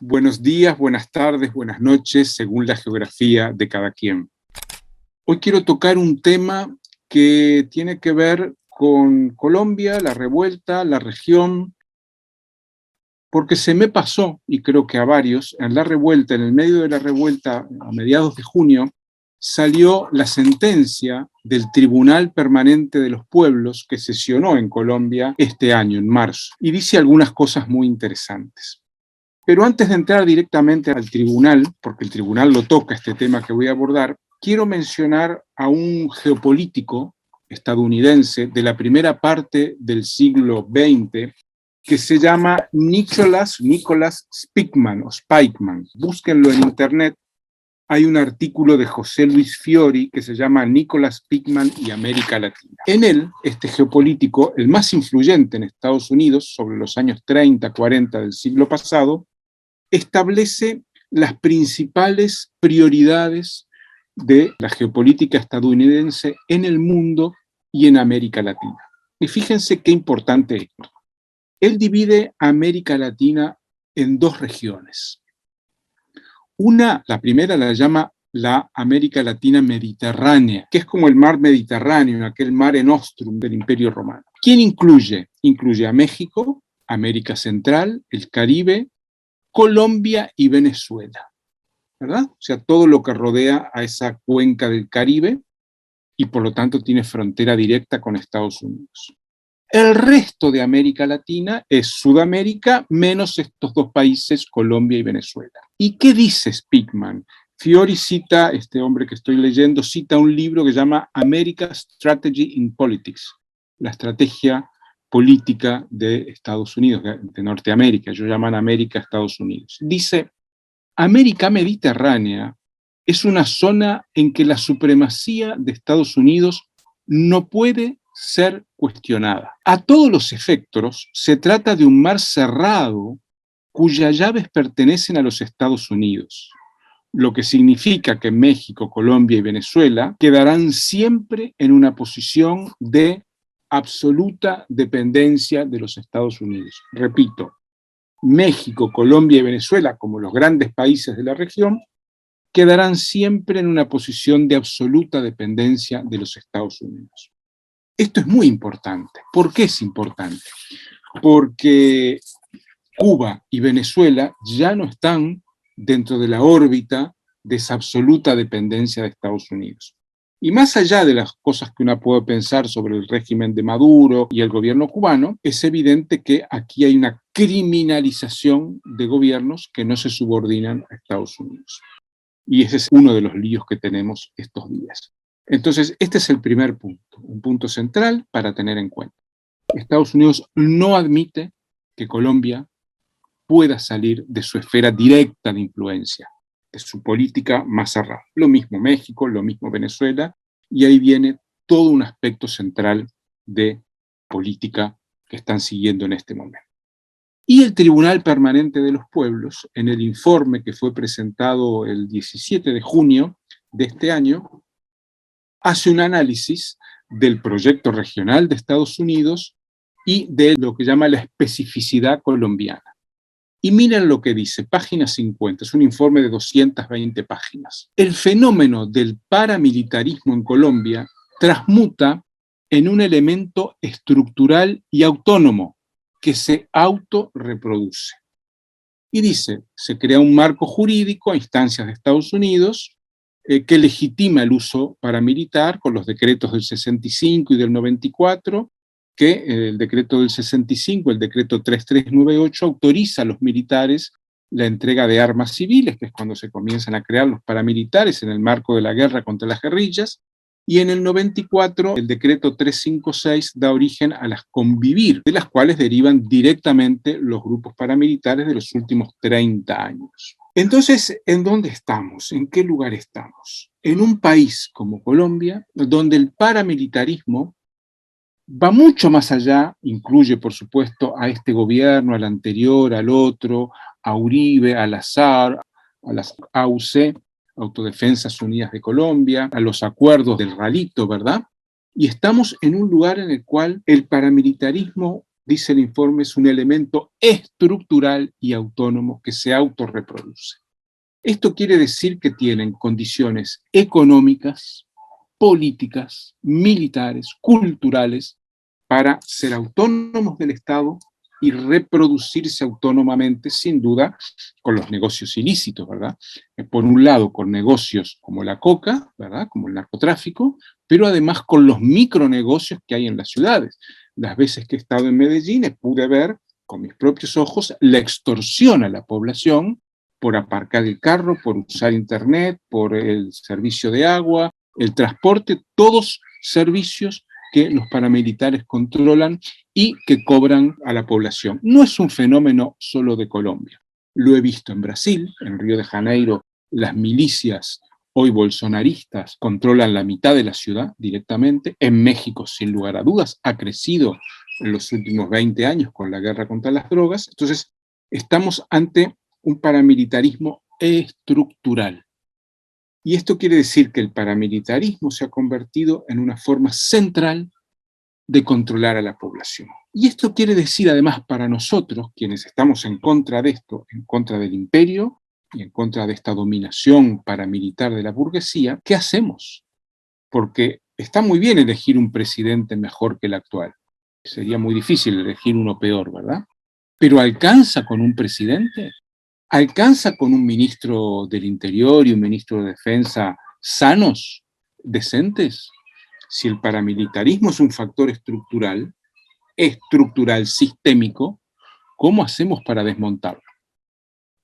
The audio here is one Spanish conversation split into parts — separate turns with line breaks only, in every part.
Buenos días, buenas tardes, buenas noches, según la geografía de cada quien. Hoy quiero tocar un tema que tiene que ver con Colombia, la revuelta, la región, porque se me pasó, y creo que a varios, en la revuelta, en el medio de la revuelta, a mediados de junio, salió la sentencia del Tribunal Permanente de los Pueblos que sesionó en Colombia este año, en marzo, y dice algunas cosas muy interesantes. Pero antes de entrar directamente al tribunal, porque el tribunal lo toca este tema que voy a abordar, quiero mencionar a un geopolítico estadounidense de la primera parte del siglo XX que se llama Nicholas Spikman o Spikeman. Búsquenlo en internet. Hay un artículo de José Luis Fiori que se llama Nicholas Spikman y América Latina. En él, este geopolítico, el más influyente en Estados Unidos sobre los años 30, 40 del siglo pasado, establece las principales prioridades de la geopolítica estadounidense en el mundo y en América Latina. Y fíjense qué importante es. Él divide a América Latina en dos regiones. La primera la llama la América Latina Mediterránea, que es como el mar Mediterráneo, aquel mare nostrum del Imperio Romano. ¿Quién incluye? Incluye a México, América Central, el Caribe, Colombia y Venezuela, ¿verdad? O sea, todo lo que rodea a esa cuenca del Caribe y por lo tanto tiene frontera directa con Estados Unidos. El resto de América Latina es Sudamérica menos estos dos países, Colombia y Venezuela. ¿Y qué dice Spikman? Fiori cita, este hombre que estoy leyendo, cita un libro que se llama America's Strategy in Politics, la estrategia política de Estados Unidos, de Norteamérica, ellos llaman América Estados Unidos. Dice, América Mediterránea es una zona en que la supremacía de Estados Unidos no puede ser cuestionada. A todos los efectos, se trata de un mar cerrado cuyas llaves pertenecen a los Estados Unidos, lo que significa que México, Colombia y Venezuela quedarán siempre en una posición de absoluta dependencia de los Estados Unidos. Repito, México, Colombia y Venezuela, como los grandes países de la región, quedarán siempre en una posición de absoluta dependencia de los Estados Unidos. Esto es muy importante. ¿Por qué es importante? Porque Cuba y Venezuela ya no están dentro de la órbita de esa absoluta dependencia de Estados Unidos. Y más allá de las cosas que uno puede pensar sobre el régimen de Maduro y el gobierno cubano, es evidente que aquí hay una criminalización de gobiernos que no se subordinan a Estados Unidos. Y ese es uno de los líos que tenemos estos días. Entonces, este es el primer punto, un punto central para tener en cuenta. Estados Unidos no admite que Colombia pueda salir de su esfera directa de influencia, de su política más cerrada. Lo mismo México, lo mismo Venezuela, y ahí viene todo un aspecto central de política que están siguiendo en este momento. Y el Tribunal Permanente de los Pueblos, en el informe que fue presentado el 17 de junio de este año, hace un análisis del proyecto regional de Estados Unidos y de lo que llama la especificidad colombiana. Y miren lo que dice, página 50, es un informe de 220 páginas. El fenómeno del paramilitarismo en Colombia transmuta en un elemento estructural y autónomo que se autorreproduce. Y dice, se crea un marco jurídico a instancias de Estados Unidos que legitima el uso paramilitar con los decretos del 65 y del 94, que el decreto del 65, el decreto 3398, autoriza a los militares la entrega de armas civiles, que es cuando se comienzan a crear los paramilitares en el marco de la guerra contra las guerrillas, y en el 94 el decreto 356 da origen a las convivir, de las cuales derivan directamente los grupos paramilitares de los últimos 30 años. Entonces, ¿en dónde estamos? ¿En qué lugar estamos? En un país como Colombia, donde el paramilitarismo va mucho más allá, incluye por supuesto a este gobierno, al anterior, al otro, a Uribe, al Azar, a las AUC, Autodefensas Unidas de Colombia, a los acuerdos del Ralito, ¿verdad? Y estamos en un lugar en el cual el paramilitarismo dice el informe, es un elemento estructural y autónomo que se autorreproduce. Esto quiere decir que tienen condiciones económicas, políticas, militares, culturales, para ser autónomos del Estado y reproducirse autónomamente, sin duda, con los negocios ilícitos, ¿verdad? Por un lado, con negocios como la coca, ¿verdad? Como el narcotráfico, pero además con los micronegocios que hay en las ciudades. Las veces que he estado en Medellín pude ver con mis propios ojos la extorsión a la población por aparcar el carro, por usar internet, por el servicio de agua, el transporte, todos servicios que los paramilitares controlan y que cobran a la población. No es un fenómeno solo de Colombia. Lo he visto en Brasil, en Río de Janeiro, las milicias hoy bolsonaristas controlan la mitad de la ciudad directamente. En México, sin lugar a dudas, ha crecido en los últimos 20 años con la guerra contra las drogas. Entonces, estamos ante un paramilitarismo estructural. Y esto quiere decir que el paramilitarismo se ha convertido en una forma central de controlar a la población. Y esto quiere decir además para nosotros, quienes estamos en contra de esto, en contra del imperio y en contra de esta dominación paramilitar de la burguesía, ¿qué hacemos? Porque está muy bien elegir un presidente mejor que el actual. Sería muy difícil elegir uno peor, ¿verdad? Pero ¿alcanza con un presidente? ¿Alcanza con un ministro del Interior y un ministro de Defensa sanos, decentes? Si el paramilitarismo es un factor estructural, sistémico, ¿cómo hacemos para desmontarlo?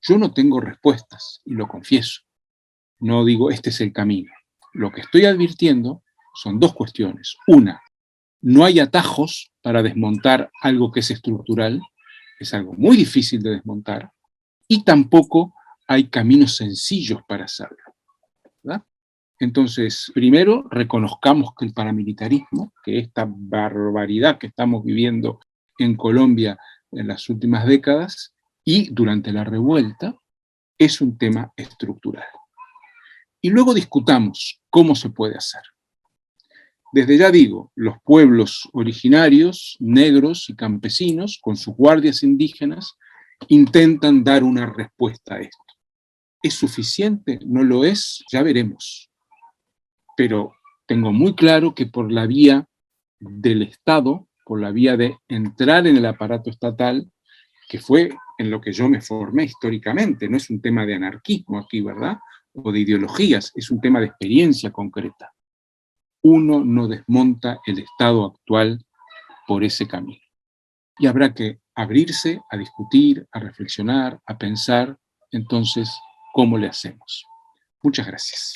Yo no tengo respuestas, y lo confieso. No digo, este es el camino. Lo que estoy advirtiendo son dos cuestiones. Una, no hay atajos para desmontar algo que es estructural, es algo muy difícil de desmontar, y tampoco hay caminos sencillos para hacerlo, ¿verdad? Entonces, primero, reconozcamos que el paramilitarismo, que esta barbaridad que estamos viviendo en Colombia en las últimas décadas y durante la revuelta, es un tema estructural. Y luego discutamos cómo se puede hacer. Desde ya digo, los pueblos originarios, negros y campesinos, con sus guardias indígenas, intentan dar una respuesta a esto. ¿Es suficiente? ¿No lo es? Ya veremos. Pero tengo muy claro que por la vía del Estado, por la vía de entrar en el aparato estatal, que fue en lo que yo me formé históricamente, no es un tema de anarquismo aquí, ¿verdad? O de ideologías, es un tema de experiencia concreta. Uno no desmonta el Estado actual por ese camino. Y habrá que abrirse a discutir, a reflexionar, a pensar, entonces, ¿cómo le hacemos? Muchas gracias.